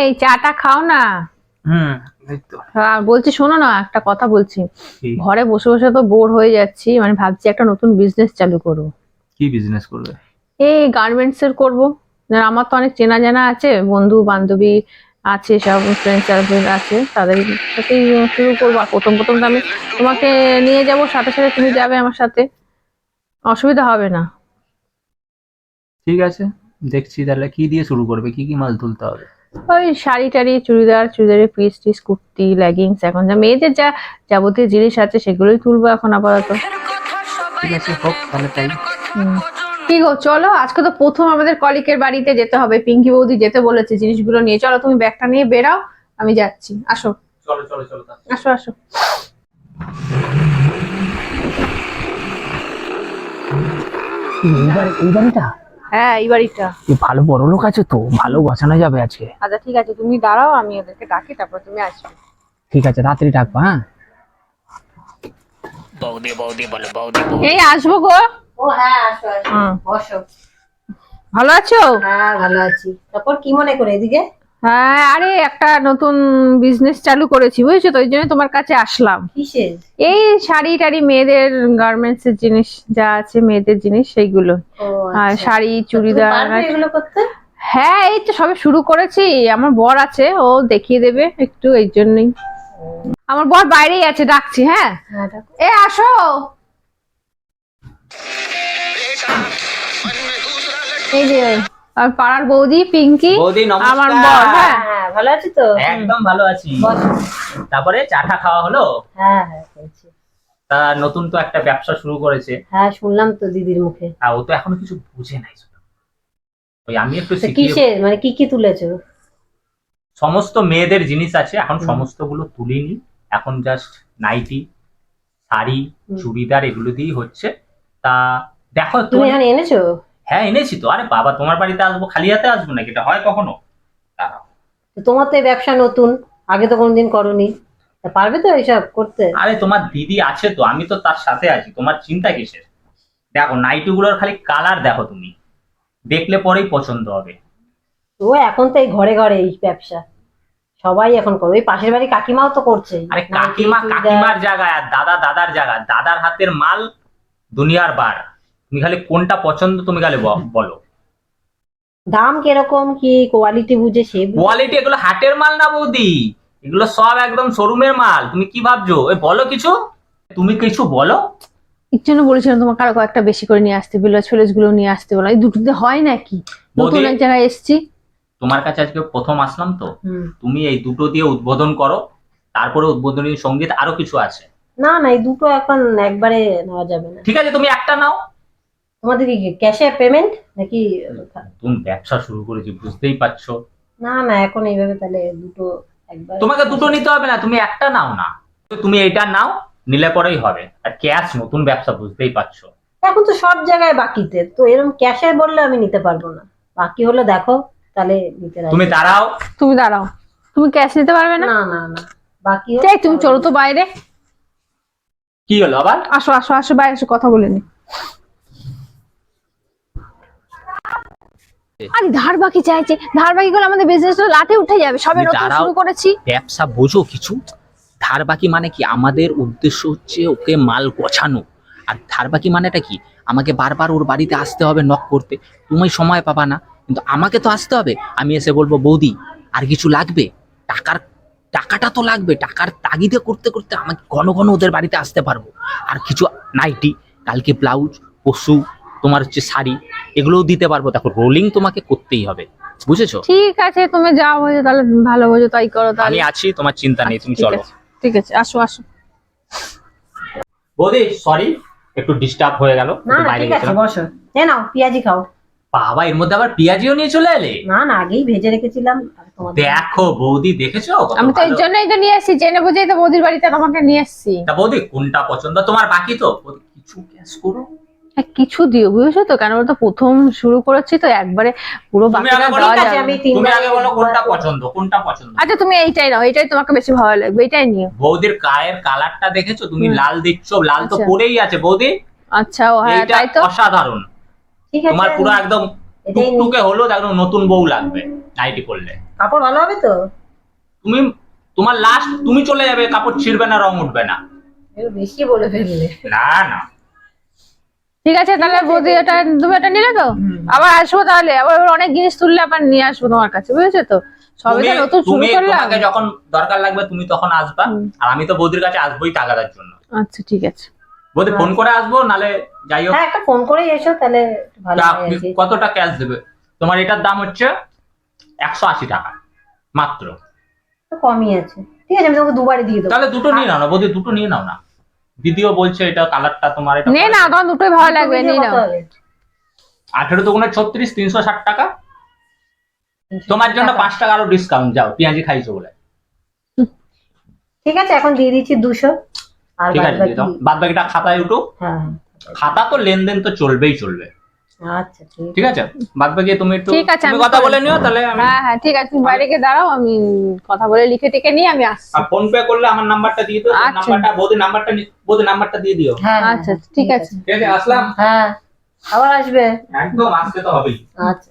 এই চাটা খাও না। বলছি শোনো না, একটা কথা বলছি। ঘরে বসে বসে তো বোর হয়ে যাচ্ছি, মানে ভাবছি একটা নতুন বিজনেস চালু করবো। কি বিজনেস করবে? এই গার্মেন্টস এর করবো। আমার তো অনেক চেনা জানা আছে, বন্ধু বান্ধবী আছে, সব ফ্রেন্ড সার্কেল আছে, তাদের সাথেই শুরু করবো। আর প্রথম প্রথম তো আমি তোমাকে নিয়ে যাবো, সাথে সাথে তুমি যাবে আমার সাথে, অসুবিধা হবে না। ঠিক আছে, দেখছি তাহলে কি দিয়ে শুরু করবে, কি কি মাল তুলতে হবে? ওই শাড়ি টাড়ি, চুড়িদারের পিস টিস, কুর্তি, লেগিংস, এখন যা মেয়েদের যা যাবতীয় জিনিস আছে সেগুলোই তুলবো এখন আপাতত। ঠিক আছে, হোক তাহলে তাই। কি গো, চলো আজকে তো প্রথম আমাদের কলিকের বাড়িতে যেতে হবে, পিঙ্কি বৌদি যেতে বলেছে জিনিসগুলো নিয়ে। চলো তুমি ব্যাগটা নিয়ে বেরাও, আমি যাচ্ছি। আসো চলো চলো চলো, আসো আসো। এই বাড়িটা? হ্যাঁ এই বাড়িটা। ভালো বড় লোক আছে তো, ভালো বসানো যাবে আজকে। আচ্ছা ঠিক আছে, তুমি দাঁড়াও, আমি ওদেরকে ডাকি, তারপর তুমি আসবে। ঠিক আছে, তাড়াতাড়ি ডাকবা। হ্যাঁ বৌদি বৌদি বলো বৌদি। এই আসবো গো। ও হ্যাঁ, আসো আসো, বসো। ভালো আছো? হ্যাঁ ভালো আছি। তারপর কি মনে করে এদিকে? হ্যাঁ, আরে একটা নতুন বিজনেস চালু করেছি বুঝেছো, তো ওই জন্য তোমার কাছে আসলাম। কিসের? এই শাড়ি টাড়ি, মেয়েদের গার্মেন্টস এর জিনিস যা আছে, মেয়েদের জিনিস সেইগুলো। আর শাড়ি, চুড়িদার এগুলো করতে? হ্যাঁ এই তো সবে শুরু করেছি। আমার বর আছে, ও দেখিয়ে দেবে একটু, এই জন্যই। আমার বর বাইরেই আছে, ডাকছি। হ্যাঁ এ আসো। এই যে আর পাড়ার বৌদি পিঙ্কি, বৌদি নমস্কার। আমার বর। হ্যাঁ হ্যাঁ ভালো আছি তো? একদম ভালো আছি। বসো। তারপরে চাটা খাওয়া হলো? হ্যাঁ হ্যাঁ খেয়েছি। তা নতুন তো একটা ব্যবসা শুরু করেছে। হ্যাঁ শুনলাম তো দিদির মুখে। আর ও তো এখনো কিছু বুঝে নাই। ওই আমি একটু তো শিখিয়ে, কিসের মানে কি কি তুলেছো? সমস্ত মেয়েদের জিনিস আছে এখন, সমস্তগুলো তুলিনি এখন, জাস্ট নাইটি, শাড়ি, চুড়িদার এগুলো দিয়েই হচ্ছে। তা দেখো তুমি এখানে এনেছো? হ্যাঁ এনেছি তো। আরে বাবা, তোমার বাড়িতে আসবো খালি হাতে আসবো নাকি? এটা হয় কখনো? দাঁড়াও। তো তোমার তো এই ব্যবসা নতুন, আগে তো কোনোদিন করোনি, তা পারবে তো এইসব করতে? আরে তোমার দিদি আছে তো, আমি তো তার সাথে আছি, তোমার চিন্তা কিসের? দেখো নাইটি গুলোর খালি কালার দেখো, তুমি দেখলে পরেই পছন্দ হবে। তো এখন তো এই ঘরে ঘরে এই ব্যবসা সবাই এখন করে, ওই পাশের বাড়ি কাকিমাও তো করছে। আরে কাকিমা কাকিমার জায়গায়, আর দাদা দাদার জায়গায়। দাদার হাতের মাল দুনিয়ার বার। তুমি খালি কোনটা পছন্দ তুমি খালি বলো। দাম কিরকম, কি কোয়ালিটি বুঝে সে কোয়ালিটি এগুলো হাটের মাল না বৌদি, এগুলো সব একদম শোরুমের মাল। তুমি কি ভাবছো? এই বলো কিছু, তুমি কিছু বলো। এর জন্য বলেছিলাম তোমার কারো কয়েকটা বেশি করে নিয়ে আসতে, বিলা ছোলেস গুলো নিয়ে আসতে বলো। এই দুটোতে হয় নাকি? নতুন এক জায়গায় এসছি, তোমার কাছে আজকে প্রথম আসলাম তো, তুমি এই দুটো দিয়ে উদ্বোধন করো, তারপরে উদ্বোধনী সঙ্গীত আরো কিছু আছে। না না, এই দুটো এখন একবারে নেওয়া যাবে না। ঠিক আছে, তুমি একটা নাও। তোমাদের কি ক্যাশে পেমেন্ট নাকি? তুমি ব্যবসা শুরু করেছি, বুঝতেই পারছো। না না, এখন এইভাবে তাহলে দুটো একবার। তোমাকে দুটো নিতে হবে না, তুমি একটা নাও না। তুমি এইটা নাও, নিলে পরেই হবে। আর ক্যাশ, নতুন ব্যবসা বুঝতেই পারছো। এখন তো সব জায়গায় বাকিতে, তো এরকম ক্যাশে বললে আমি নিতে পারবো না। বাকি হলে দেখো তাহলে নিতে রাজি। তুমি দাঁড়াও। তুমি দাঁড়াও, তুমি ক্যাশ নিতে পারবে না? না না না, বাকি এই তুমি চলো তো বাইরে। কি হলো আবার? আসো আসো আসো, বাইরে এসে কথা বলে নি। আরে ধার বাকি চাইছে, ধার বাকি গুলো আমাদের বিজনেসটা লাটে উঠে যাবে। সবে নতুন শুরু করেছি। ব্যবসা বোঝো কিছু। ধার বাকি মানে কি? আমাদের উদ্দেশ্য হচ্ছে ওকে মাল গোছানো। আর ধার বাকি মানেটা কি? আমাকে বারবার ওর বাড়িতে আসতে হবে নক করতে, তুমি সময় পাবা না, কিন্তু আমাকে তো আসতে হবে। আমি এসে বলবো বৌদি আর কিছু লাগবে, টাকাটা তো লাগবে। টাকার তাগিদে করতে করতে আমাকে ঘন ঘন ওদের বাড়িতে আসতে পারবো। আর কিছু নাইটি, কালকে ব্লাউজ, পশু তোমার হচ্ছে শাড়ি, এগুলোও দিতে পারবো। দেখো রোলিং তোমাকে করতেই হবে, বুঝেছো? ঠিক আছে, তুমি যাও বোঝো, তাহলে ভালো বোঝো তাই করো। তাহলে আমি আছি, তোমার চিন্তা নেই, তুমি ঠিক চলো। আছে, ঠিক আছে, আসো আসো। বৌদি সরি, একটু ডিস্টার্ব হয়ে গেল, না না, ঠিক আছে বসো। এ নাও পেঁয়াজি খাও। বাবা, এর মধ্যে আবার পেঁয়াজিও নিয়ে চলে এলে? না না, আগেই ভেজে রেখেছিলাম। দেখো বৌদি, দেখেছো? আমি তো এই জন্যই তো নিয়ে এসেছি, জেনে বুঝেই তো বৌদির বাড়িতে তোমাকে নিয়ে এসেছি। তা বৌদি কোনটা পছন্দ তোমার? বাকি তো বৌদি কিছু ক্যাশ করো। কিছু দিও বুঝেছো তো, কেন বলতো প্রথম শুরু করেছি তো, একবারে পুরো বাকিটা দেওয়া যাবে না। তুমি আগে বলো কোনটা পছন্দ, কোনটা পছন্দ? আচ্ছা তুমি এইটাই নাও, এইটাই তোমাকে বেশি ভালো লাগবে, এইটাই নিও। বৌদির গায়ের কালারটা দেখেছো? তুমি লাল দিচ্ছ, লাল তো আচ্ছা। পরেই আছে বৌদি। আচ্ছা ও হ্যাঁ, এইটা তাই তো। অসাধারণ। ঠিক আছে, তোমার পুরো একদম এটাই নিই। টুকটুকে হলো একদম নতুন বউ লাগবে নাইটি পরলে। কাপড় ভালো হবে তো? তুমি তোমার লাস্ট তুমি চলে যাবে, কাপড় ছিঁড়বে না, রং উঠবে না। একটু বেশি বলে ফেললে। না না, ঠিক আছে তাহলে বৌদি, এটা তুমি এটা নিলে তো? হুম। আবার আসবো তাহলে, আবার অনেক জিনিস তুললে আবার নিয়ে আসবো তোমার কাছে, বুঝেছো তো? সবে তো নতুন শুরু করলাম। তোমাকে যখন দরকার লাগবে তুমি তখন আসবা, আর আমি তো বৌদির কাছে আসবোই টাকা দেওয়ার জন্য। আচ্ছা ঠিক আছে। বৌদি ফোন করে আসবো, নালে যাই হোক। হ্যাঁ, একটা ফোন করেই এসো তাহলে একটু ভালো হয় আর কি। কতটা ক্যাশ দেবে? তোমার এটার দাম হচ্ছে 180 টাকা মাত্র। তো কমই আছে, ঠিক আছে আমি তোমাকে দুবারই দিয়ে দেবো। তাহলে দুটো নিয়ে নাও না বৌদি, দুটো নিয়ে নাও না। দিদিও বলছে এটা কালারটা তোমার, এটা নে না, তোমার দুটোই ভালো লাগবে, দুটো নিয়ে দিয়ে নাও। কত হবে? 18 দুগুণে 36, 360 টাকা। তোমার জন্য 5 টাকা আরো ডিসকাউন্ট, যাও পেঁয়াজি খাইছো বলে। ঠিক আছে, এখন দিয়ে দিচ্ছি 200। আর ঠিক বাদ আছে দিয়ে দাও, বাকি। বাদ বাকিটা খাতায় উঠো। হ্যাঁ খাতা তো লেনদেন তো চলবেই চলবে, আচ্ছা ঠিক ঠিক আছে? বাদ বাকি তুমি একটু ঠিক আছে, তুমি আমি কথা করে বলে নিও, তাহলে আমি হ্যাঁ হ্যাঁ ঠিক আছে, তুমি বাইরে গিয়ে দাঁড়াও, আমি কথা বলে লিখে টিকে নিয়ে আমি আসছি। আর ফোন পে করলে আমার নাম্বারটা দিয়ে দিও, আচ্ছা। নাম্বারটা বৌদি নাম্বারটা দিয়ে দিও। হ্যাঁ আচ্ছা ঠিক আছে। ঠিক আছে, আসলাম। হ্যাঁ, আবার আসবে। একদম আসতে তো হবেই। আচ্ছা।